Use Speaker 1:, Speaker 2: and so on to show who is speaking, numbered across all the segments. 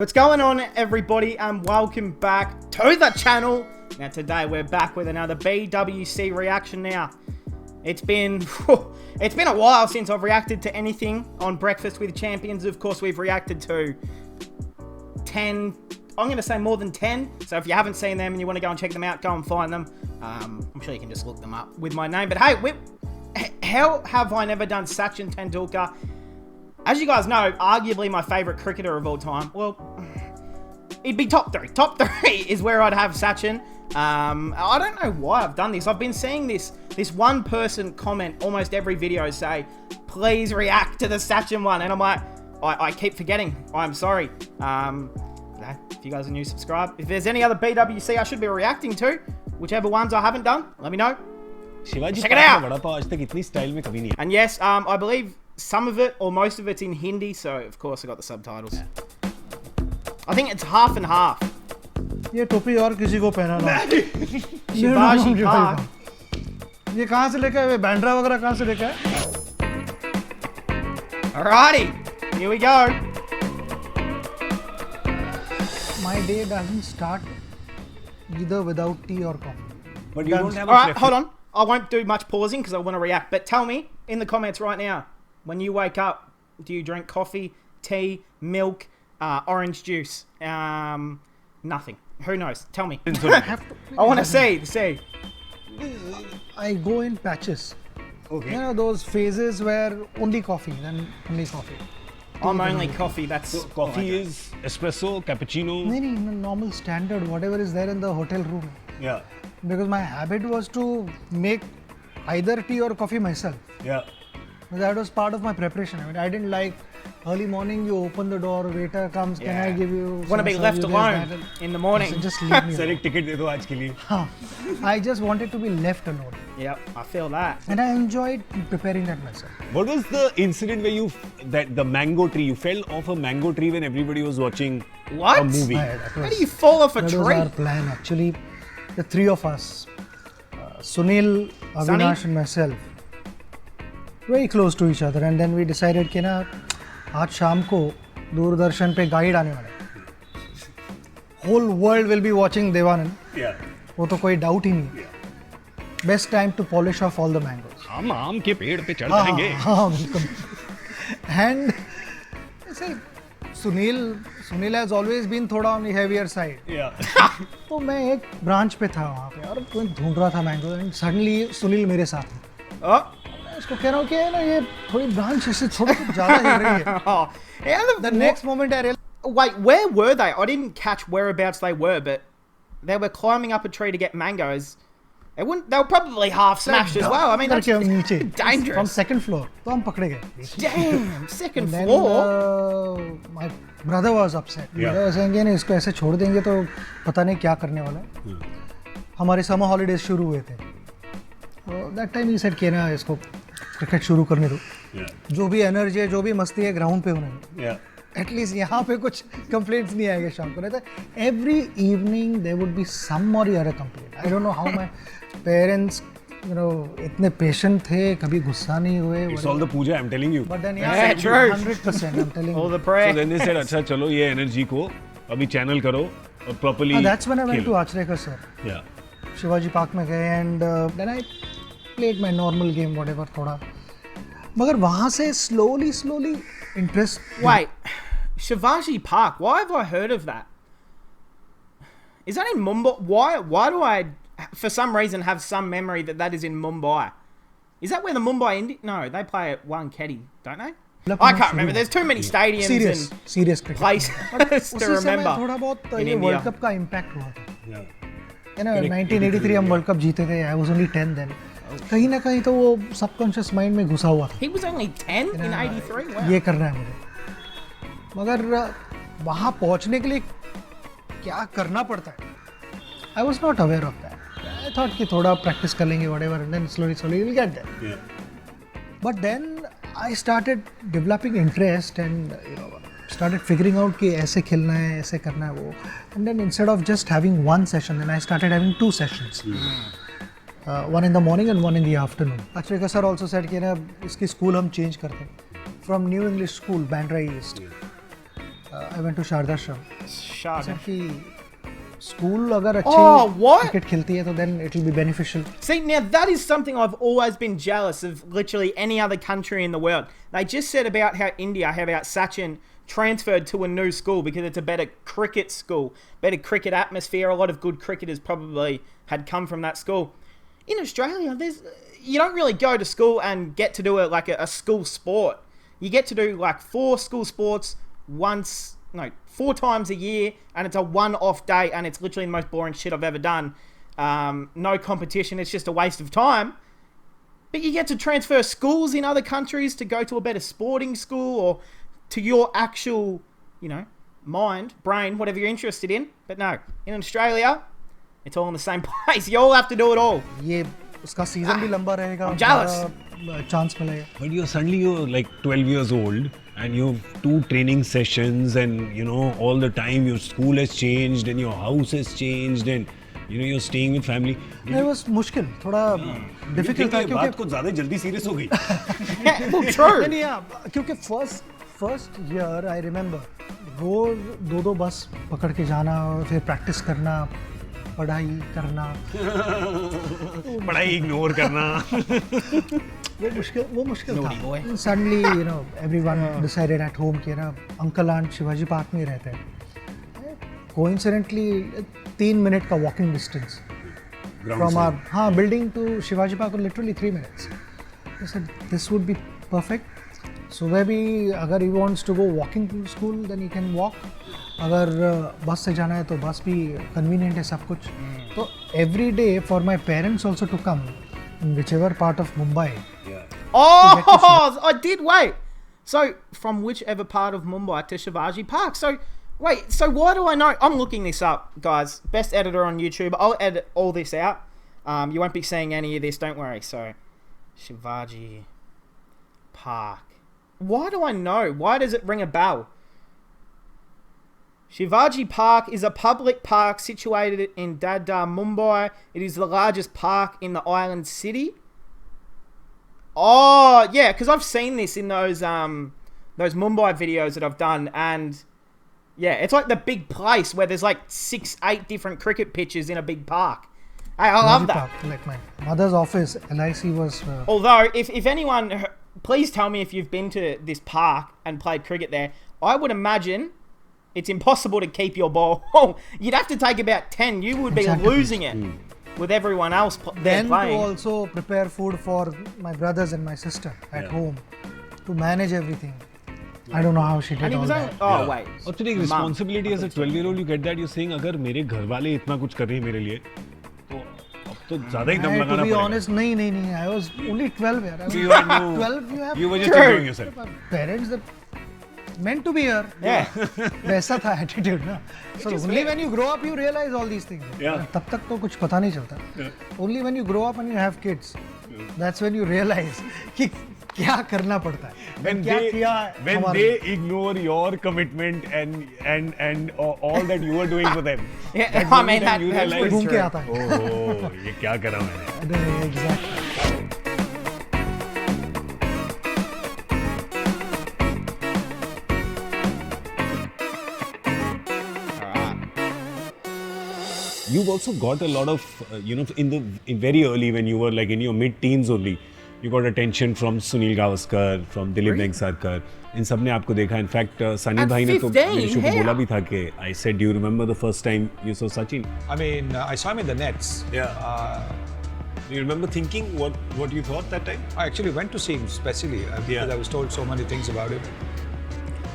Speaker 1: What's going on, everybody, and welcome back to the channel. Now today we're back with another BWC reaction. Now it's been a while since I've reacted to anything on Breakfast with Champions. Of course, we've reacted to 10, I'm going to say more than 10. So if you haven't seen them and you want to go and check them out, go and find them. I'm sure you can just look them up with my name. But hey, how have I never done Sachin Tendulkar? As you guys know, arguably my favourite cricketer of all time. Well, it'd be top three. Top three is where I'd have Sachin. I don't know why I've done this. I've been seeing this one person comment almost every video say, please react to the Sachin one. And I'm like, I keep forgetting. I'm sorry. If you guys are new, subscribe. If there's any other BWC I should be reacting to, whichever ones I haven't done, let me know. Check it out. And yes, I believe some of it or most of it's in Hindi, so of course I got the subtitles. I think it's half and half.
Speaker 2: ये टोपी और किसी को पहना ना
Speaker 1: Shivaji park.
Speaker 2: ये कहाँ से लेके आए बैंड्रा वगैरह कहाँ से लेके आए?
Speaker 1: Alrighty, here we go.
Speaker 2: My day doesn't start either without tea or coffee.
Speaker 3: But you don't have a
Speaker 1: Alright, hold on. I won't do much pausing because I want to react. But tell me in the comments right now, when you wake up, do you drink coffee, tea, milk, orange juice? Nothing. Who knows? Tell me. I want to see.
Speaker 2: I go in patches.
Speaker 3: Okay.
Speaker 2: You know those phases where only coffee, then only coffee.
Speaker 1: I'm only coffee. That's
Speaker 3: So coffee is espresso, cappuccino.
Speaker 2: No, normal standard, whatever is there in the hotel room.
Speaker 3: Yeah.
Speaker 2: Because my habit was to make either tea or coffee myself.
Speaker 3: Yeah.
Speaker 2: That was part of my preparation. I mean, I didn't like early morning, you open the door, waiter comes, can I give you...
Speaker 1: Want to be left alone in the morning.
Speaker 2: So just leave me
Speaker 3: Sir,
Speaker 2: alone.
Speaker 3: एक ticket दे दो आज के लिए.
Speaker 2: I just wanted to be left alone.
Speaker 1: Yep, I feel that.
Speaker 2: And I enjoyed preparing that myself.
Speaker 3: What was the incident where the mango tree, you fell off a mango tree when everybody was watching
Speaker 1: What?
Speaker 3: a movie?
Speaker 1: How do you fall off a
Speaker 2: That
Speaker 1: tree?
Speaker 2: was our plan actually. The three of us, Sunil, Avinash and myself, very close to each other, and then we decided कि ना आज शाम को दूरदर्शन पे guide आने वाला है. Whole world will be watching Devanand.
Speaker 3: Yeah.
Speaker 2: वो तो कोई doubt ही नहीं. Best time to polish off all the mangoes.
Speaker 3: हम आम के पेड़ पे चढ़ जाएंगे.
Speaker 2: हाँ बिल्कुल. And say Sunil has always been थोड़ा on the heavier side.
Speaker 3: Yeah.
Speaker 2: तो मैं एक ब्रांच पे था वहाँ पे और कोई ढूंढ रहा था मैंगो एंड सडनली सुनील मेरे साथ है.
Speaker 1: Oh.
Speaker 2: मैं इसको कह रहा हूँ कि ना ये थोड़ी ब्रांच ऐसे छोड़ के ज़्यादा हिल रही है.
Speaker 1: Oh.
Speaker 2: The next moment I realized.
Speaker 1: Wait, where were they? I didn't catch whereabouts they were, but they were climbing up a tree to get mangoes. They were probably half smashed as well. I mean, that's
Speaker 2: नीचे
Speaker 1: dangerous.
Speaker 2: From second floor. तो हम पकड़े गए.
Speaker 1: Damn, second
Speaker 2: And then,
Speaker 1: floor.
Speaker 2: My brother was upset.
Speaker 3: Yeah.
Speaker 2: Brother was saying कि इसको ऐसे छोड़ देंगे तो पता नहीं क्या करने वाला है. हमारे समर हॉलीडेज शुरू हुए थे. So that time he said कि ना इसको क्रिकेट शुरू करने दो.
Speaker 3: Yeah.
Speaker 2: जो भी एनर्जी है, जो भी मस्ती है ग्राउंड पे होने दो.
Speaker 3: Yeah.
Speaker 2: एटलीस्ट यहाँ पे कुछ कंप्लेंट्स नहीं आएंगे शाम को. रहता every evening there would be some or other complaint. I don't know how my parents इतने पेशेंट थे, कभी गुस्सा नहीं हुए.
Speaker 3: It's all the puja, I'm telling you.
Speaker 2: But then
Speaker 1: Yeah, true.
Speaker 2: 100% I'm telling
Speaker 1: All
Speaker 2: you.
Speaker 1: the prayer.
Speaker 3: So then they said, अच्छा चलो ये energy को अभी channel करो और properly.
Speaker 2: That's when I went to Achrekar sir.
Speaker 3: Yeah.
Speaker 2: Shivaji park में गए and then I played my normal game whatever थोड़ा. मगर वहाँ से slowly interest.
Speaker 1: Wait, Shivaji Park. Why have I heard of that? Is that in Mumbai? Why do I, for some reason, have some memory that is in Mumbai? Is that where the Mumbai Indians? No, they play at Wankhede, don't they? I can't remember. There's too many stadiums
Speaker 2: serious
Speaker 1: and
Speaker 2: cricket.
Speaker 1: places to
Speaker 2: उसी समय
Speaker 1: remember.
Speaker 2: थोड़ा बहुत
Speaker 1: in
Speaker 2: ये
Speaker 1: India.
Speaker 2: World cup का impact हुआ था.
Speaker 3: Yeah.
Speaker 2: है ना 1983 हम वर्ल्ड कप जीते थे. I was only 10 then. कहीं ना कहीं तो वो सबकॉन्शियस माइंड में घुसा हुआ था.
Speaker 1: He was only 10 in 83. Wow.
Speaker 2: ये करना है मुझे. मगर वहाँ पहुँचने के लिए क्या करना पड़ता है? I was not aware of that. I thought कि थोड़ा प्रैक्टिस कर लेंगे whatever and then slowly will get there.
Speaker 3: Yeah.
Speaker 2: But then I started developing interest and started figuring out कि ऐसे खेलना है, ऐसे करना है वो. And then instead of just having one session, then I started having two sessions. One in the morning and one in the afternoon. Achrekar sir also said कि ना इसकी स्कूल हम चेंज करते हैं. From New English School, Bandra East. I went to Shardashram.
Speaker 1: Shard.
Speaker 2: School अगर
Speaker 1: Oh, what?
Speaker 2: cricket खेलती है तो then it will be beneficial.
Speaker 1: See, now that is something I've always been jealous of literally any other country in the world. They just said about how Sachin transferred to a new school because it's a better cricket school, better cricket atmosphere. A lot of good cricketers probably had come from that school. In Australia, you don't really go to school and get to do a school sport. You get to do like 4 school sports 4 times a year, and it's a one-off day, and it's literally the most boring shit I've ever done. No competition, it's just a waste of time. But you get to transfer schools in other countries to go to a better sporting school or to your actual, mind, brain, whatever you're interested in. But no, in Australia, it's all in the same place. You all have to do it all.
Speaker 2: ये उसका season भी लंबा रहेगा.
Speaker 1: I'm jealous.
Speaker 2: Chance मिलेगा.
Speaker 3: But you're like 12 years old and you have 2 training sessions and all the time your school has changed and your house has changed and you're staying with family.
Speaker 2: It was मुश्किल, थोड़ा difficult था
Speaker 3: बात को ज़्यादा जल्दी serious हो गई.
Speaker 1: Well, true.
Speaker 2: नहीं, क्योंकि first year I remember रोज 2 बस पकड़ के जाना और फिर practice करना, पढ़ाई करना,
Speaker 3: पढ़ाई ignore करना.
Speaker 2: वो मुश्किल था. Suddenly, everyone decided at home कि uncle aunt शिवाजी पार्क में रहते हैं. Coincidentally, 3 minute का walking distance from our building to Shivaji Park was literally 3 minutes. I said this would be perfect. So maybe अगर he wants to go walking to school, then he can walk. अगर बस से जाना है तो बस भी convenient है सब कुछ. तो every day for my parents also to come in whichever part of Mumbai.
Speaker 1: Oh, I did wait. So from whichever part of Mumbai to Shivaji Park. So wait, so why do I know? I'm looking this up, guys. Best editor on YouTube. I'll edit all this out. You won't be seeing any of this, don't worry. So Shivaji Park. Why do I know? Why does it ring a bell? Shivaji Park is a public park situated in Dadar, Mumbai. It is the largest park in the island city. Oh, yeah, because I've seen this in those Mumbai videos that I've done, and yeah, it's like the big place where there's like 6-8 different cricket pitches in a big park. Hey, I love that.
Speaker 2: Park, like my mother's office, LIC was...
Speaker 1: Although, if anyone... Please tell me if you've been to this park and played cricket there. I would imagine it's impossible to keep your ball. Oh, you'd have to take about 10. You would be losing it with everyone else there playing.
Speaker 2: To also prepare food for my brothers and my sister at home. To manage everything. I don't know how she did all that.
Speaker 1: Oh, wait.
Speaker 3: और तेरी responsibility as a 12-year-old, you get that, you're saying अगर मेरे घर वाले इतना कुछ कर रहे हैं मेरे लिए, तो अब तो ज़्यादा ही दम लगाना पड़ेगा.
Speaker 2: To be honest, नहीं. I was only 12 years.
Speaker 3: So you had no...
Speaker 2: 12, you have...
Speaker 3: You were just enjoying yourself.
Speaker 2: Parents, they're meant to be here.
Speaker 1: Yeah.
Speaker 2: वैसा था attitude ना. So only when you grow up, you realize all these things.
Speaker 3: Yeah.
Speaker 2: तब तक तो कुछ पता नहीं चलता. Only when you grow up and you have kids, that's when you realize कि क्या करना पड़ता है.
Speaker 3: When they ignore your commitment and all that you were doing for them.
Speaker 1: Yeah, I mean that's
Speaker 2: घूम के आता है.
Speaker 3: Oh, ये क्या करा मैंने?
Speaker 2: Exactly.
Speaker 3: You've also got a lot of, in very early when you were like in your mid-teens only, you got attention from Sunil Gavaskar, from Dilip Vengsarkar. इन सब ने आपको देखा. In fact, Sunny भाई ने तो मेरे शो को बोला भी था कि I said, do you remember the first time you saw Sachin?
Speaker 4: I mean, I saw him in the nets.
Speaker 3: Yeah. Do you remember thinking what you thought that time?
Speaker 4: I actually went to see him specially because I was told so many things about him.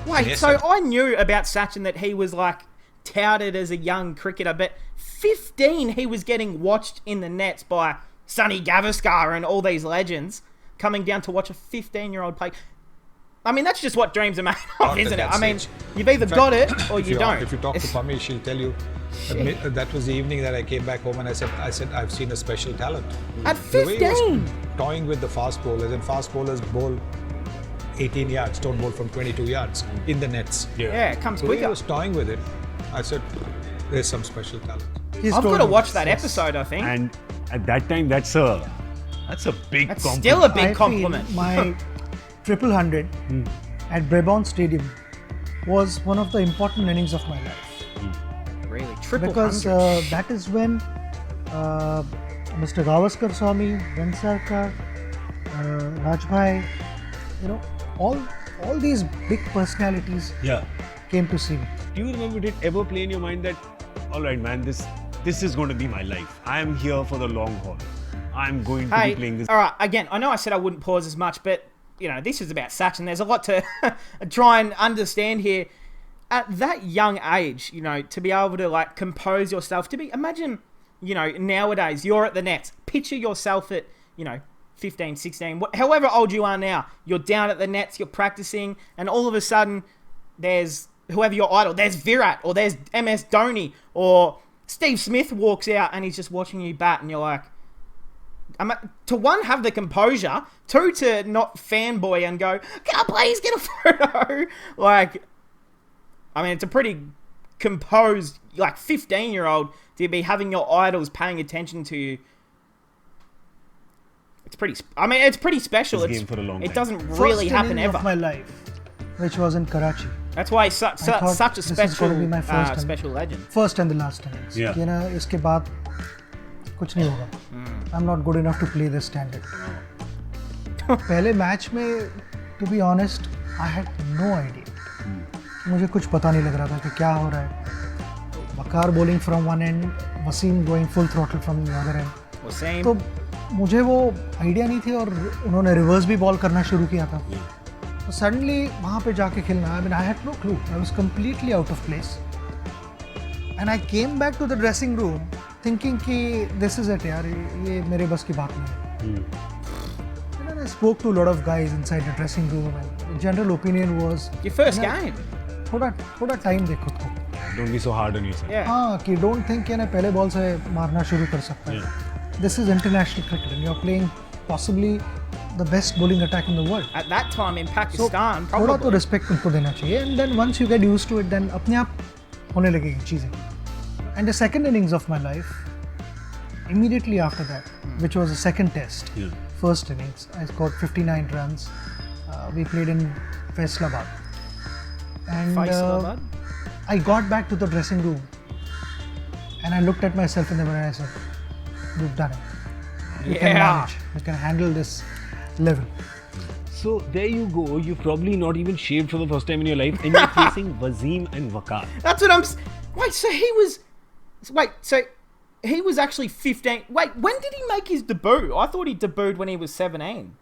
Speaker 1: Wait,
Speaker 4: Yes,
Speaker 1: so
Speaker 4: sir.
Speaker 1: I knew about Sachin that he was like touted as a young cricketer, but 15 he was getting watched in the nets by Sunny Gavaskar and all these legends coming down to watch a 15-year-old play. I mean, that's just what dreams are made of, isn't it? I mean, you've either got it or you don't.
Speaker 4: If you talk to Pami, she'll tell you that was the evening that I came back home and I said I've seen a special talent.
Speaker 1: At
Speaker 4: The way he was
Speaker 1: 15!
Speaker 4: toying with the fast bowlers, and fast bowlers bowl 18 yards, don't bowl from 22 yards in the nets.
Speaker 1: Yeah, it comes
Speaker 4: The way he
Speaker 1: quicker.
Speaker 4: was toying with it, I said, there's some special talent.
Speaker 1: I've got to watch that episode, I think.
Speaker 3: And at that time, that's a big
Speaker 1: That's
Speaker 3: compliment.
Speaker 1: still a big
Speaker 2: I
Speaker 1: compliment.
Speaker 2: feel my 100 at Brabant Stadium was one of the important innings of my life.
Speaker 1: Really? Triple
Speaker 2: Because
Speaker 1: hundred.
Speaker 2: that is when Mr. Gavaskar saw me, Sarkar, Rajbhai, all these big personalities
Speaker 3: Yeah.
Speaker 2: came to see me.
Speaker 3: Do you remember, did it ever play in your mind that, all right, man, this is going to be my life. I am here for the long haul. I'm going to be playing this.
Speaker 1: All right. Again, I know I said I wouldn't pause as much, but this is about Sachin. There's a lot to try and understand here. At that young age, to be able to compose yourself, imagine, nowadays you're at the nets. Picture yourself at, 15, 16, however old you are now. You're down at the nets, you're practicing, and all of a sudden there's whoever your idol, there's Virat, or there's MS Dhoni, or Steve Smith walks out and he's just watching you bat, and you're like, to one, have the composure, two, to not fanboy and go, can I please get a photo? It's a pretty composed, 15-year-old to be having your idols paying attention to you. It's pretty special.
Speaker 3: This game for a long
Speaker 1: it
Speaker 3: time.
Speaker 1: doesn't really
Speaker 2: First
Speaker 1: happen
Speaker 2: inning
Speaker 1: ever.
Speaker 2: of my life, which was in Karachi.
Speaker 1: That's why he's such a
Speaker 2: this is gonna be my first
Speaker 1: special legend.
Speaker 2: First and the last innings.
Speaker 3: Yeah.
Speaker 2: कि ना इसके बाद कुछ नहीं होगा. I'm not good enough to play this standard. पहले match में, to be honest, I had no idea. मुझे कुछ पता नहीं लग रहा था कि क्या हो रहा है. Bakar bowling from one end, Wasim going full throttle from the other end.
Speaker 1: Wasim.
Speaker 2: तो मुझे वो आइडिया नहीं थी और उन्होंने रिवर्स भी बॉल करना शुरू किया था. तो सडनली वहाँ पे जाके खेलना, I had no clue. I was completely out of place. And I came back to the dressing room thinking कि this is it यार, ये मेरे बस की बात नहीं है. And then I spoke to a lot of guys inside the dressing room, and the general opinion was
Speaker 1: Your first game.
Speaker 2: थोड़ा टाइम दे खुद को.
Speaker 3: Don't be so hard on yourself.
Speaker 1: Yeah.
Speaker 2: हाँ, कि don't think कि ना पहले ball से मारना शुरू कर सकता है. This is international cricket and you're playing possibly the best bowling attack in the world.
Speaker 1: At that time in Pakistan,
Speaker 2: थोड़ा तो
Speaker 1: probably.
Speaker 2: respect उनको देना चाहिए, and then once you get used to it, then अपने आप होने लगेगी चीज़ें. And the second innings of my life, immediately after that, which was the second test, first innings, I scored 59 runs. We played in Faisalabad. And
Speaker 1: Faisalabad?
Speaker 2: I got back to the dressing room and I looked at myself in the mirror and I said, you've done it. You can manage. You can handle this level.
Speaker 3: So there you go. You've probably not even shaved for the first time in your life, and you're facing Wasim and Waqar.
Speaker 1: That's what I'm. Wait, so he was. Wait, so he was actually 15. Wait, when did he make his debut? I thought he debuted when he was 17.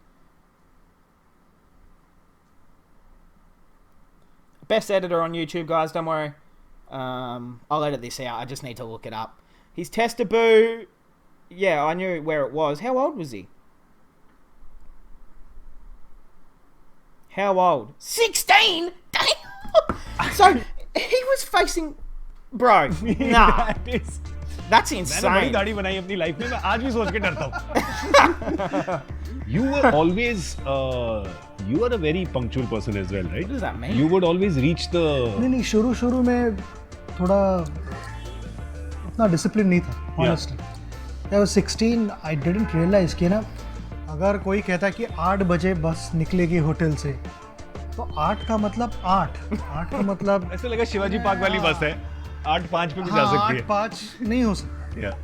Speaker 1: Best editor on YouTube, guys. Don't worry. I'll edit this out. I just need to look it up. His test debut. Yeah, I knew where it was. How old was he? How old? 16? Damn! So, he was facing... Bro, nah. That's insane.
Speaker 3: मैंने बड़ी दाढ़ी बनाई अपनी life में, मैं आज भी सोच के डरता हूँ. You were always, you were a very punctual person as well, right?
Speaker 1: What does that mean?
Speaker 3: You would always reach the...
Speaker 2: नहीं शुरू में थोड़ा उतना डिसिप्लिन नहीं था, honestly. I was 16, I didn't realize कि ना अगर कोई कहता कि 8 बजे बस निकलेगी होटल से, तो 8 का मतलब 8 का मतलब
Speaker 3: ऐसे लगा शिवाजी पार्क वाली बस है, 8:05 पे भी जा सकती है.
Speaker 2: 8:05 नहीं हो सकता.
Speaker 3: Yeah.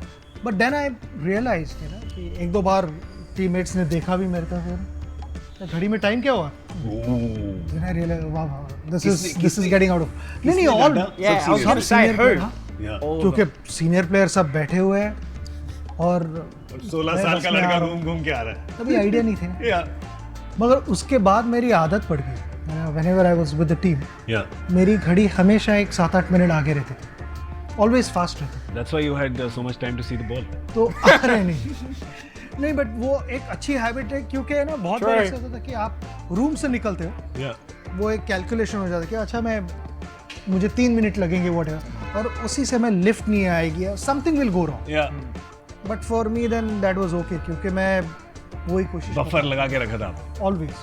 Speaker 2: But then I realise कि एक दो बार टीममेट्स ने देखा भी मेरे को, फिर घड़ी में टाइम क्या हुआ. Then I realized, wow, this is getting out of. नहीं all.
Speaker 1: Yeah, I was going to say who.
Speaker 2: क्योंकि सीनियर प्लेयर सब बैठे हुए हैं और
Speaker 3: 16 साल का लड़का घूम के आ रहा है.
Speaker 2: तभी आइडिया नहीं थे ना.
Speaker 3: Yeah.
Speaker 2: मगर उसके बाद मेरी आदत पड़ गई. Whenever I was with the team,
Speaker 3: Yeah.
Speaker 2: मेरी घड़ी हमेशा एक 7-8 मिनट आगे रहती थी. Always fast रहती.
Speaker 3: That's why you had so much time to see the ball.
Speaker 2: तो अरे नहीं बट वो एक अच्छी हैबिट है, क्योंकि है ना बहुत बार ऐसा होता था कि आप रूम से निकलते हो,
Speaker 3: Yeah.
Speaker 2: वो एक कैलकुलेशन हो जाता है कि अच्छा मुझे 3 मिनट लगेंगे whatever, और उसी से मैं लिफ्ट नहीं आएगी, something will go wrong.
Speaker 3: Yeah.
Speaker 2: But for me then that was okay, क्योंकि मैं वही कोशिश
Speaker 3: बफर लगा के रखा था.
Speaker 2: Always.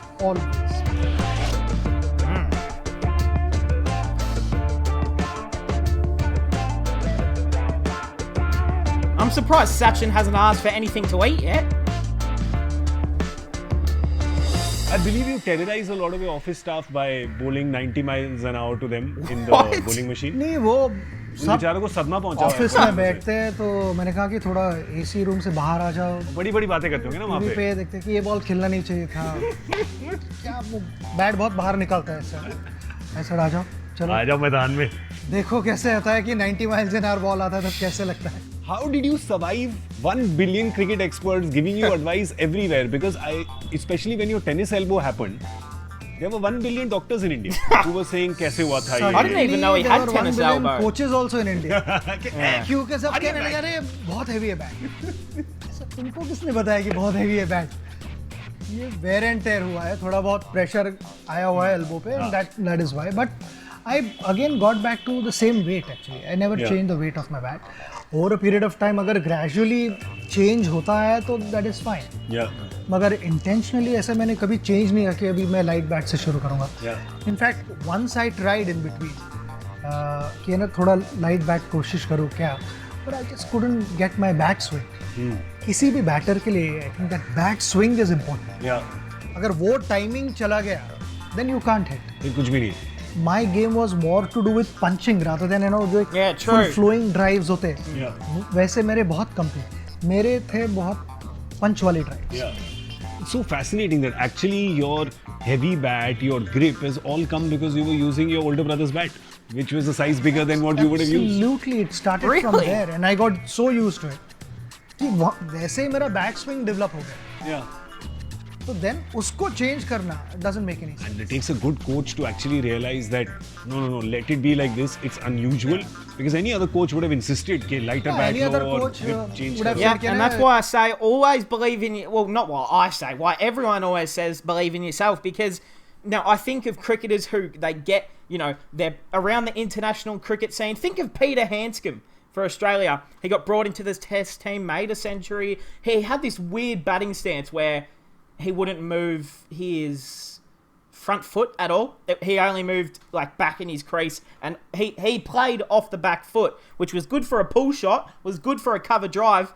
Speaker 1: I'm surprised Sachin hasn't asked for anything to eat yet.
Speaker 3: I believe you terrorize a lot of your office staff by bowling 90 miles an hour to them in the
Speaker 1: What?
Speaker 3: bowling machine.
Speaker 2: नहीं वो
Speaker 3: उन
Speaker 2: सब
Speaker 3: बेचारों को सदमा पहुंचा हुआ है।
Speaker 2: ऑफिस में बैठते हैं तो मैंने कहा कि थोड़ा एसी रूम से बाहर आ जाओ,
Speaker 3: बड़ी-बड़ी बातें करते होंगे ना वहाँ
Speaker 2: टीवी
Speaker 3: पे।
Speaker 2: पे देखते कि ये बॉल खेलना नहीं चाहिए था, क्या वो बैट बहुत बाहर निकलता है ऐसा आ जाओ चलो
Speaker 3: आ जाओ मैदान में।
Speaker 2: देखो कैसे होता है कि 90 माइल्स एन आवर बॉल आता है तब कैसे लगता है।
Speaker 3: How did you survive 1 billion cricket experts giving you advice everywhere? Because especially when your tennis elbow happened, there were 1 billion doctors in India who were saying कैसे हुआ था
Speaker 1: I didn't even know he
Speaker 2: There
Speaker 1: had
Speaker 2: were 1
Speaker 1: tennis
Speaker 2: billion
Speaker 1: elbow.
Speaker 2: coaches also in India.
Speaker 1: Yeah.
Speaker 2: क्योंकि सब कहने लगे अरे बहुत heavy है बैट। तुमको किसने बताया कि बहुत हेवी है बैट? ये वेयर एंड टेयर हुआ है, थोड़ा बहुत प्रेशर आया हुआ है एल्बो पे, and that is why. But I again got back to the same weight actually. I never changed the weight of my bat. Over a period of time अगर gradually change होता है तो that is fine.
Speaker 3: Yeah.
Speaker 2: मगर intentionally ऐसा मैंने कभी change नहीं किया कि अभी मैं light bat से शुरू करूँगा.
Speaker 3: Yeah.
Speaker 2: In fact, once I tried in between कि ना थोड़ा light bat कोशिश करूँ क्या, but I just couldn't get my bat swing. किसी भी बैटर के लिए I think that bat swing is important.
Speaker 3: Yeah.
Speaker 2: अगर वो timing चला गया, then you can't hit.
Speaker 3: ये कुछ भी नहीं।
Speaker 2: My game was more to do with punching rather than जो एक
Speaker 1: Yeah, true.
Speaker 2: full flowing drives होते हैं,
Speaker 3: Yeah.
Speaker 2: वैसे मेरे बहुत कम थे, मेरे थे बहुत पंच वाली drives.
Speaker 3: Yeah. It's so fascinating that actually your heavy bat, your grip has all come because you were using your older brother's bat, which was a size bigger than what you would have used.
Speaker 2: Absolutely, it started from
Speaker 1: Really?
Speaker 2: there and I got so used to it कि वैसे ही मेरा back swing develop हो गया।
Speaker 3: Yeah.
Speaker 2: तो then उसको change करना doesn't make any sense.
Speaker 3: And it takes a good coach to actually realize that no, let it be like this. It's unusual because any other coach would have insisted कि lighter
Speaker 2: Yeah,
Speaker 3: bat
Speaker 2: any
Speaker 3: लो
Speaker 2: other
Speaker 3: और
Speaker 2: coach,
Speaker 3: grip change
Speaker 2: would have
Speaker 3: करो.
Speaker 1: Yeah,
Speaker 2: Can
Speaker 1: and
Speaker 2: I-
Speaker 1: that's why I say always believe in you. Well, not why I say, why everyone always says believe in yourself. Because now I think of cricketers who they get, they're around the international cricket scene. Think of Peter Hanscom for Australia. He got brought into this test team, made a century. He had this weird batting stance where he wouldn't move his front foot at all. He only moved like back in his crease, and he played off the back foot, which was good for a pull shot, was good for a cover drive,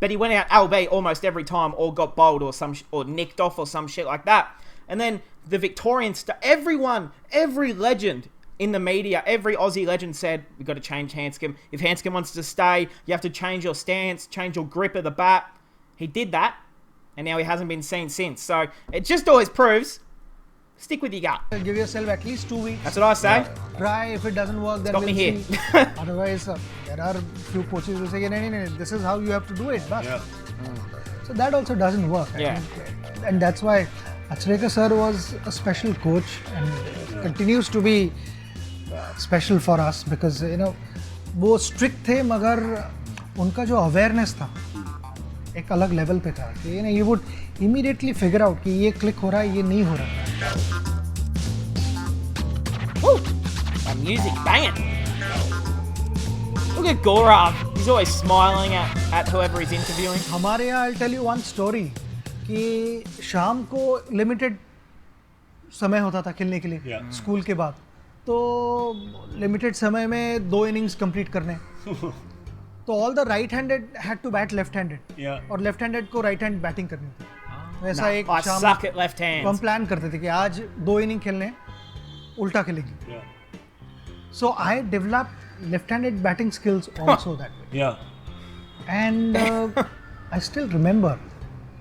Speaker 1: but he went out LB almost every time, or got bowled or nicked off or some shit like that. And then the Victorian every legend in the media, every Aussie legend said, we've got to change Hanscom. If Hanscom wants to stay, you have to change your stance, change your grip of the bat. He did that, and now he hasn't been seen since. So it just always proves, stick with your gut.
Speaker 2: Give yourself at least 2 weeks.
Speaker 1: That's what I say.
Speaker 2: Try. If it doesn't work, then
Speaker 1: Got
Speaker 2: we'll
Speaker 1: me here.
Speaker 2: see. Otherwise, there are few coaches who say, no, this is how you have to do it. Bas.
Speaker 3: Yeah.
Speaker 2: So that also doesn't work. I
Speaker 1: Yeah.
Speaker 2: think. And that's why Achrekar sir was a special coach and continues to be special for us because, वो strict थे मगर उनका जो awareness था एक अलग level पे था कि you would immediately figure out कि ये click हो रहा है, ये नहीं हो रहा है.
Speaker 1: Woo! My music banging. Look at Gaurav. He's always smiling at whoever he's interviewing.
Speaker 2: हमारे यहाँ I'll tell you one story कि शाम को limited समय होता था खेलने के लिए स्कूल के बाद तो लिमिटेड समय में 2 innings कंप्लीट करने तो all the right handed had to bat left handed और लेफ्ट हैंडेड को राइट हैंड बैटिंग करनी थी वैसा एक
Speaker 1: I
Speaker 2: शाम
Speaker 1: suck at left hands.
Speaker 2: हम प्लान करते थे कि आज 2 इनिंग खेलने उल्टा खेलेंगे so I developed left handed batting skills also that way and I still remember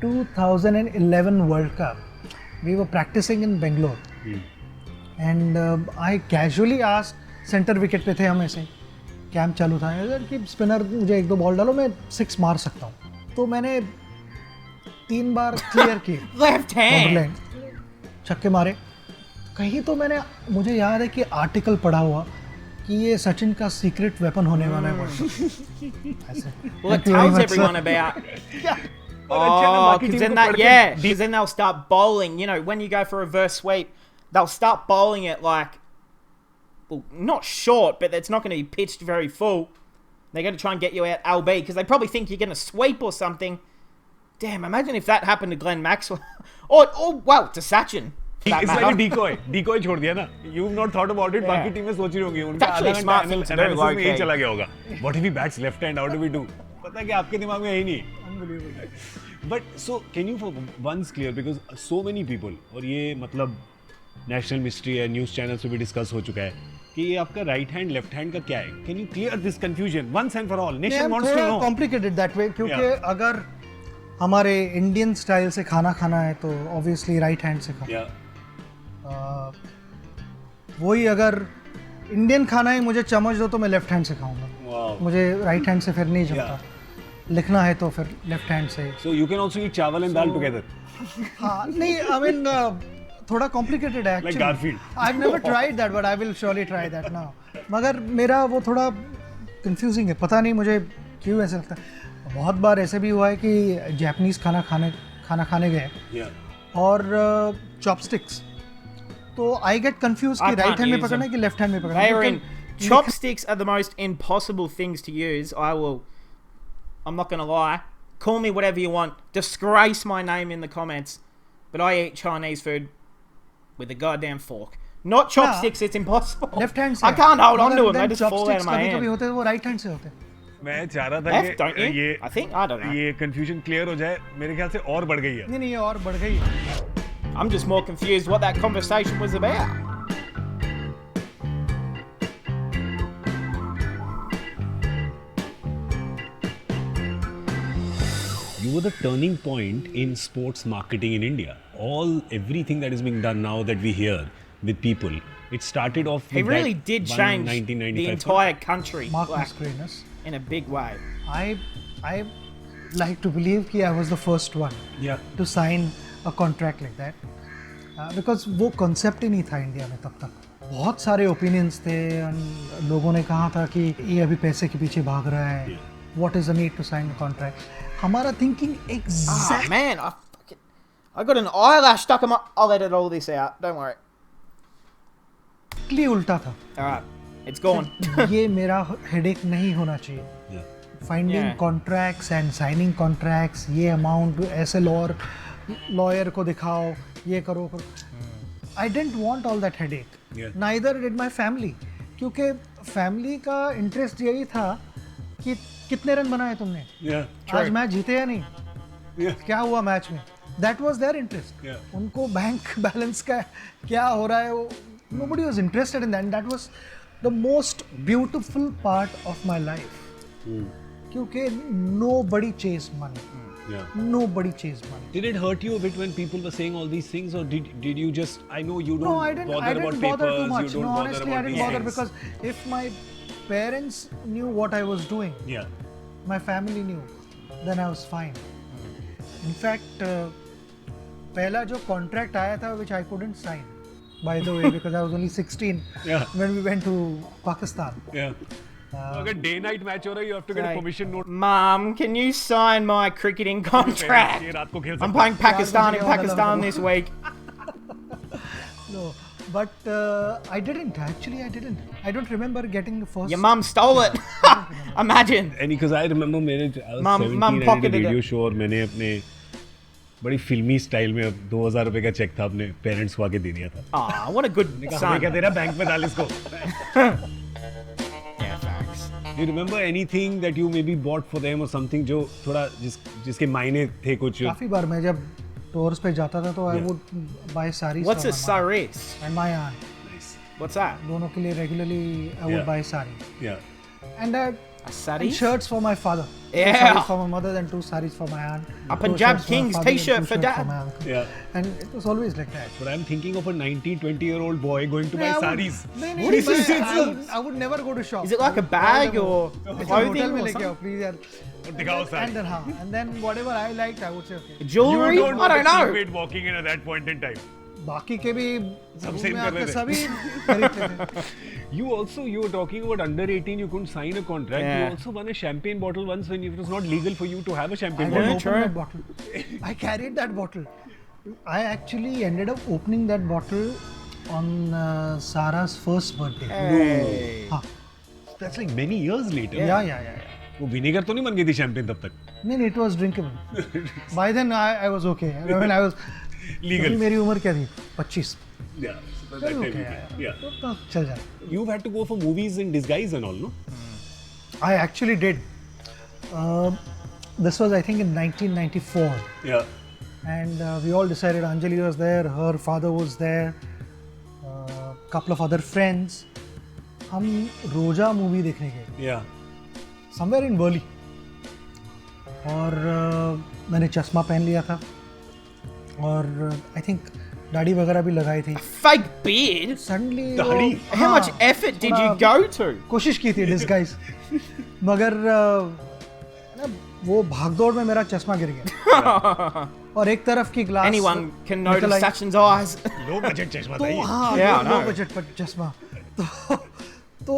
Speaker 2: 2011 world cup we were practising in Bangalore and I casually asked centre wicket पे थे हम ऐसे कैंप चालू था कि स्पिनर मुझे 1-2 बॉल डालो मैं 6 मार सकता हूँ तो मैंने 3 बार क्लियर किए
Speaker 1: Left hand.
Speaker 2: छक्के मारे कहीं तो मुझे याद है कि आर्टिकल पढ़ा हुआ कि ये सचिन का सीक्रेट वेपन होने वाला है ऐसे
Speaker 1: Well, it tells everyone about. Oh, because then because then they'll start bowling. When you go for a reverse sweep, they'll start bowling it like, well, not short, but it's not going to be pitched very full. They're going to try and get you out LB because they probably think you're going to sweep or something. Damn, imagine if that happened to Glenn Maxwell. Well, to Sachin.
Speaker 3: It's like a decoy छोड़ दिया ना. You've not thought about it. बाकी टीमें सोच रही होंगी. उनका
Speaker 1: actually a smart thing to do,
Speaker 3: analysis में यही
Speaker 1: okay.
Speaker 3: चला गया होगा. What if he bats left hand? How do we do? पता है कि आपके दिमाग में यही नहीं. But so can you for once clear, because so many people, और ये मतलब नेशनल मिस्ट्री है, न्यूज़ चैनल्स पे भी डिस्कस हो चुका है कि ये आपका राइट हैंड लेफ्ट हैंड का क्या है? Can you clear this confusion once and for all? Nation wants to know.
Speaker 2: Complicated that way, क्योंकि
Speaker 3: Yeah.
Speaker 2: अगर हमारे इंडियन स्टाइल से खाना खाना है तो ऑब्वियसली राइट हैंड से खाना. वही अगर इंडियन खाना ही मुझे चम्मच दो तो मैं लेफ्ट हैंड से खाऊंगा.
Speaker 3: Wow.
Speaker 2: मुझे राइट हैंड से फिर नहीं जमता. लिखना है तो फिर लेफ्ट हैंड से.
Speaker 3: So you can also eat चावल and दाल together.
Speaker 2: हाँ नहीं, आई मीन थोड़ा कॉम्प्लिकेटेड है
Speaker 3: Like
Speaker 2: actually.
Speaker 3: Garfield.
Speaker 2: I have never tried that but I will surely try that now. मगर मेरा वो थोड़ा कंफ्यूजिंग है, पता नहीं मुझे क्यों ऐसा लगता है. बहुत बार ऐसे भी हुआ है कि जापानीज खाना खाने गए
Speaker 3: Yeah.
Speaker 2: और चॉपस्टिक्स, तो आई गेट कंफ्यूज
Speaker 1: I
Speaker 2: कि राइट
Speaker 1: can't
Speaker 2: हैंड में
Speaker 1: use
Speaker 2: पकड़ना है
Speaker 1: them.
Speaker 2: कि लेफ्ट हैंड में पकड़ना है.
Speaker 1: Aaron,
Speaker 2: क्योंकि
Speaker 1: chopsticks are the most impossible things to use. I'm not gonna lie. Call me whatever you want. Disgrace my name in the comments. But I eat Chinese food with a goddamn fork. Not chopsticks, it's impossible.
Speaker 2: Left hand से
Speaker 1: I can't hold on to them, they
Speaker 2: then
Speaker 1: just fall out of
Speaker 2: chopsticks
Speaker 1: my
Speaker 2: कभी
Speaker 1: hand.
Speaker 2: होते हैं वो right hand से होते हैं.
Speaker 3: मैं चाह रहा था
Speaker 1: Left, don't
Speaker 3: कि
Speaker 1: you?
Speaker 3: ये
Speaker 1: I think, I don't know.
Speaker 3: ये कंफ्यूजन क्लियर हो जाए. मेरे ख्याल से और बढ़ गई है.
Speaker 2: नहीं ये और बढ़ गई.
Speaker 1: I'm just more confused what that conversation was about.
Speaker 3: You were the turning point in sports marketing in India. Everything that is being done now that we hear with people, it started off with
Speaker 1: He really
Speaker 3: that
Speaker 1: did
Speaker 3: one
Speaker 1: change
Speaker 3: 1995
Speaker 1: the entire country
Speaker 2: Mark
Speaker 1: like,
Speaker 2: Mascarenhas.
Speaker 1: in a big way.
Speaker 2: I like to believe कि I was the first one
Speaker 3: Yeah.
Speaker 2: to sign a contract like that, because वो concept ही नहीं था India में तब तक. बहुत सारे opinions थे and लोगों ने कहा था कि ये अभी पैसे के पीछे भाग रहा है. What is the need to sign a contract? हमारा thinking
Speaker 1: Ah,
Speaker 2: exactly
Speaker 1: man, I got an eyelash stuck in my... I'll edit all this out, don't worry.
Speaker 2: उल्टा था.
Speaker 1: Alright, it's gone.
Speaker 2: ये मेरा headache नहीं होना चाहिए.
Speaker 3: Yeah.
Speaker 2: Finding
Speaker 1: Yeah.
Speaker 2: contracts and signing contracts, ये amount ऐसे lawyer को दिखाओ, ये करो. I didn't want all that headache.
Speaker 3: Yeah.
Speaker 2: Neither did my family, क्योंकि family का interest यही था कि कितने रन बनाए तुमने,
Speaker 3: Yeah.
Speaker 2: आज मैच जीते या नहीं,
Speaker 3: Yeah.
Speaker 2: क्या हुआ मैच में. That was their interest.
Speaker 3: Yeah.
Speaker 2: उनको बैंक बैलेंस का क्या हो रहा है वो, nobody was interested in that. And that was the most beautiful part of my life. क्योंकि nobody chased money.
Speaker 3: Yeah.
Speaker 2: Nobody chased money.
Speaker 3: Did it hurt you a bit when people were saying all these things, or did you just? I know you don't
Speaker 2: No, I didn't.
Speaker 3: bother
Speaker 2: I
Speaker 3: about
Speaker 2: didn't bother
Speaker 3: papers.
Speaker 2: too much.
Speaker 3: You don't
Speaker 2: No,
Speaker 3: bother
Speaker 2: honestly,
Speaker 3: about
Speaker 2: I didn't
Speaker 3: these
Speaker 2: bother
Speaker 3: things.
Speaker 2: because if my parents knew what I was doing,
Speaker 3: Yeah.
Speaker 2: my family knew, then I was fine. In fact, पहला जो contract आया था, which I couldn't sign, by the way, because I was only 16
Speaker 3: Yeah.
Speaker 2: when we went to Pakistan.
Speaker 3: Yeah. अगर day night match हो रहा है, you have to get a
Speaker 1: Say,
Speaker 3: permission note.
Speaker 1: Mum, can you sign my cricketing
Speaker 3: ये
Speaker 1: contract?
Speaker 3: रात को खेल
Speaker 1: I'm
Speaker 3: सकते
Speaker 1: playing Pakistan in
Speaker 2: Yeah,
Speaker 1: Pakistan this week.
Speaker 2: No, but I didn't. Actually, I didn't. I don't remember getting the first.
Speaker 1: Your mum stole it. Imagine.
Speaker 3: And because I remember I was
Speaker 1: Mum
Speaker 3: 17 and I did
Speaker 1: pocketed
Speaker 3: a radio
Speaker 1: it.
Speaker 3: show और मैंने अपने बड़ी फिल्मी style में 2000 रुपए का check था अपने पेरेंट्स को आके दे दिया था.
Speaker 1: Ah, what a good
Speaker 3: हमें
Speaker 1: son.
Speaker 3: क्या दे रहा, बैंक में डाल इसको.
Speaker 1: Yeah, thanks.
Speaker 3: Do you remember anything that you maybe bought for them or something जो थोड़ा जिसके मायने थे कुछ?
Speaker 2: काफी बार मैं जब टूर्स पे जाता था तो I
Speaker 3: Yeah.
Speaker 2: would buy sarees
Speaker 1: What's
Speaker 2: for
Speaker 1: a
Speaker 2: my mom
Speaker 1: saris?
Speaker 2: and my aunt.
Speaker 3: Nice.
Speaker 1: What's that?
Speaker 2: दोनों के लिए regularly I would
Speaker 3: Yeah.
Speaker 2: buy sarees.
Speaker 3: Yeah.
Speaker 2: And
Speaker 1: A sari?
Speaker 2: and shirts for my father.
Speaker 1: Yeah.
Speaker 2: 2 sarees for my mother, then 2 sarees for my aunt.
Speaker 1: A
Speaker 2: 2
Speaker 1: Punjab
Speaker 2: shirts for my
Speaker 1: Kings
Speaker 2: father and
Speaker 1: t-shirt
Speaker 2: 2
Speaker 1: for
Speaker 2: shirts
Speaker 1: dad.
Speaker 2: my uncle.
Speaker 3: Yeah.
Speaker 2: And it was always like that.
Speaker 3: But I'm thinking of a 19, 20-year-old boy going to buy saris.
Speaker 2: नहीं,
Speaker 1: What is
Speaker 2: मैं-
Speaker 1: this?
Speaker 2: I would never go to shop.
Speaker 1: Is it like a bag or
Speaker 2: hotel
Speaker 1: clothing
Speaker 2: में
Speaker 1: or
Speaker 2: लेके आओ
Speaker 1: something?
Speaker 2: please यार.
Speaker 3: दिखाओ
Speaker 2: And
Speaker 3: सारी.
Speaker 2: then and then whatever I liked I would say okay.
Speaker 1: Jewelry?
Speaker 3: You don't
Speaker 1: I don't know.
Speaker 3: keep it walking in at that point in time.
Speaker 2: बाकी के भी
Speaker 3: सब
Speaker 2: रूम
Speaker 3: same
Speaker 2: में
Speaker 3: कर
Speaker 2: आके
Speaker 3: रहे थे.
Speaker 2: सभी खरीदते थे.
Speaker 3: You were talking about under 18, you couldn't sign a contract. You
Speaker 1: Yeah.
Speaker 3: also won a champagne bottle once when it was not legal for you to have a
Speaker 2: I
Speaker 3: champagne
Speaker 2: didn't
Speaker 3: bottle.
Speaker 2: open that bottle. I carried that bottle. I actually ended up opening that bottle on Sarah's first birthday.
Speaker 1: Hey.
Speaker 2: हाँ.
Speaker 3: That's like many years later.
Speaker 2: Yeah.
Speaker 3: वो vinegar तो नहीं बन गई थी champagne तब तक.
Speaker 2: नहीं, it was drinkable. By then I was okay. I mean I was
Speaker 3: Legal.
Speaker 2: क्योंकि मेरी उम्र क्या थी? 25.
Speaker 3: Yeah. So that
Speaker 2: चलो
Speaker 3: time
Speaker 2: okay
Speaker 3: you
Speaker 2: यार.
Speaker 3: did. Yeah.
Speaker 2: तो चल जाए.
Speaker 3: You've had to go for movies in disguise and all, no?
Speaker 2: I actually did. this was I think in 1994.
Speaker 3: Yeah.
Speaker 2: And we all decided, Anjali was there, her father was there, couple of other friends. हम रोजा movie देखने गए
Speaker 3: Yeah.
Speaker 2: Somewhere in Worli और मैंने चश्मा पहन लिया था और आई थिंक दाढ़ी वगैरह भी लगाई थी.
Speaker 1: Fake beard?
Speaker 2: सडनली
Speaker 3: दाढ़ी?
Speaker 1: How much effort did you go to?
Speaker 2: कोशिश की थी डिस्गाइज मगर ना वो भागदौड़ में मेरा चश्मा गिर गया और एक तरफ की glass
Speaker 1: Anyone can notice Sachin's eyes.
Speaker 3: Low budget चश्मा
Speaker 2: तो
Speaker 3: था ये.
Speaker 2: हाँ
Speaker 1: Yeah, I
Speaker 2: low
Speaker 1: know.
Speaker 2: Budget पर चश्मा तो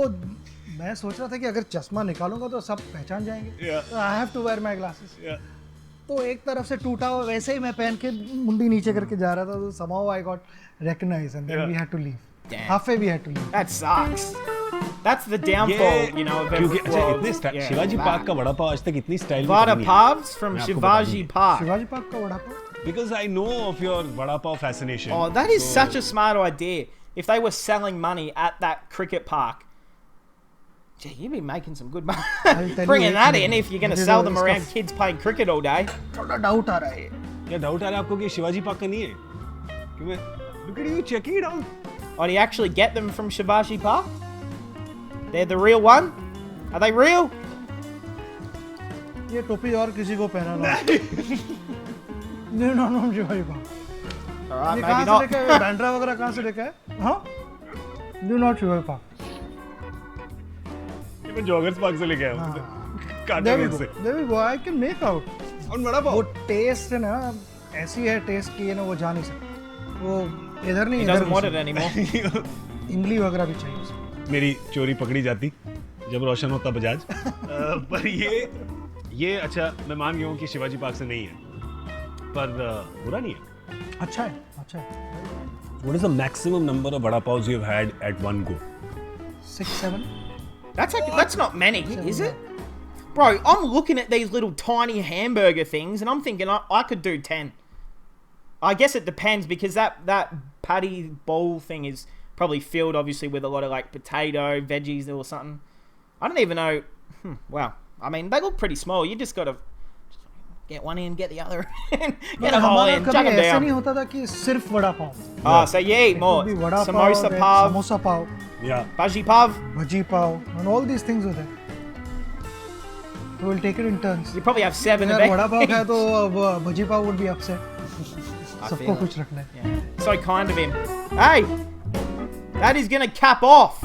Speaker 2: मैं सोच रहा था कि अगर चश्मा निकालूंगा तो सब पहचान जाएंगे.
Speaker 3: Yeah.
Speaker 2: I have to wear my glasses.
Speaker 3: Yeah.
Speaker 2: तो एक तरफ से टूटा हुआ वैसे ही मैं पहन के मुंडी नीचे करके जा रहा था तो somehow I got recognized and then
Speaker 3: Yeah.
Speaker 2: we had to leave.
Speaker 1: Damn.
Speaker 2: Halfway we had to leave.
Speaker 1: That sucks. That's the downfall, you know, of
Speaker 3: क्योंकि
Speaker 1: every
Speaker 3: अच्छा
Speaker 1: world.
Speaker 3: इतने
Speaker 1: Yeah,
Speaker 3: शिवाजी
Speaker 1: that.
Speaker 3: पार्क का वड़ा पाव आज तक इतनी स्टाइल
Speaker 1: Vada Pavs from
Speaker 3: मैं आपको
Speaker 1: Shivaji
Speaker 3: बता
Speaker 1: Park.
Speaker 2: शिवाजी पार्क का vada pav.
Speaker 3: Because I know of your vada pav fascination.
Speaker 1: Oh, that is such a smart idea. If they were selling money at that cricket park, gee, you'd be making some good money.
Speaker 2: I'll tell
Speaker 1: Bringing
Speaker 2: you
Speaker 1: that
Speaker 2: एक
Speaker 1: in if you're going to
Speaker 2: मुझे
Speaker 1: sell
Speaker 2: तो
Speaker 1: them
Speaker 2: इसका
Speaker 1: around kids playing cricket all day.
Speaker 2: थोड़ा doubt आ रहा है.
Speaker 3: क्या doubt आ रहा है आपको कि शिवाजी पार्क का नहीं है? क्यों? Look at you, check it out.
Speaker 1: Or do you actually get them from Shivaji Park? They're the real one? Are they real?
Speaker 2: ये टोपी और किसी को पहना लो. नहीं नो शिवाजी पार्क.
Speaker 1: Alright,
Speaker 2: ये
Speaker 1: maybe
Speaker 2: कहाँ से
Speaker 1: not.
Speaker 2: लेके आए? बैंड्रा वगैरह कहाँ से लेके आए? हाँ? Do not Shivaji park.
Speaker 3: ये मैं जॉगर्स पार्क से लेके आया हूँ.
Speaker 2: There
Speaker 3: कांटा
Speaker 2: we
Speaker 3: मिल
Speaker 2: go.
Speaker 3: से.
Speaker 2: There we go. I can make out.
Speaker 3: और वड़ा
Speaker 2: वो
Speaker 3: पाव.
Speaker 2: टेस्ट है ना ऐसी है टेस्ट की है ना वो जा नहीं सकता. वो इधर नहीं
Speaker 1: He
Speaker 2: इधर
Speaker 1: doesn't want it anymore.
Speaker 2: इमली वगैरह भी चाहिए उसमें.
Speaker 3: मेरी चोरी पकड़ी जाती जब रोशन होता बजाज. पर ये अच्छा मैं मान गया हूँ कि शिवाजी पार्क से नहीं है. पर बुरा नहीं है.
Speaker 2: अच्छा है अच्छा है.
Speaker 3: What is the maximum number of vada pavs you have had at one go?
Speaker 2: 6-7.
Speaker 1: That's not many, is it? Bro, I'm looking at these little tiny hamburger things and I'm thinking I could do 10. I guess it depends because that patty bowl thing is probably filled obviously with a lot of like potato, veggies or something. I don't even know. Wow. I mean, they look pretty small. You just got to get one in, get the other in, get a whole
Speaker 2: हमारा
Speaker 1: in, chuck
Speaker 2: कभी
Speaker 1: them
Speaker 2: ऐसा
Speaker 1: down.
Speaker 2: नहीं होता था कि सिर्फ vada pav.
Speaker 1: Oh, so you eat more.
Speaker 2: Could be vada
Speaker 1: Samosa
Speaker 2: pav,
Speaker 1: pav,
Speaker 2: samosa pav,
Speaker 3: Yeah.
Speaker 1: bhaji pav.
Speaker 2: Bhaji pav, and all these things were there. We will take it in turns.
Speaker 1: You probably have 7 of
Speaker 2: अगर
Speaker 1: each.
Speaker 2: Vada pav खाया तो भजी पाव would be upset.
Speaker 1: I
Speaker 2: सबको
Speaker 1: feel it.
Speaker 2: कुछ रखना है.
Speaker 1: Yeah. So kind of him. Hey, that is going to cap off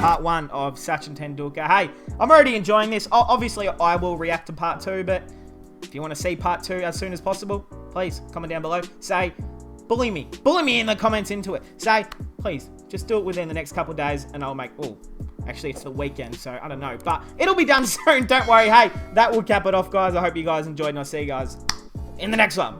Speaker 1: part 1 of Sachin Tendulkar. Hey, I'm already enjoying this. Obviously, I will react to part 2, but if you want to see part 2 as soon as possible, please comment down below. Say, bully me in the comments into it. Say, please, just do it within the next couple of days and I'll make, actually it's the weekend, so I don't know, but it'll be done soon. Don't worry. Hey, that will cap it off, guys. I hope you guys enjoyed and I'll see you guys in the next one.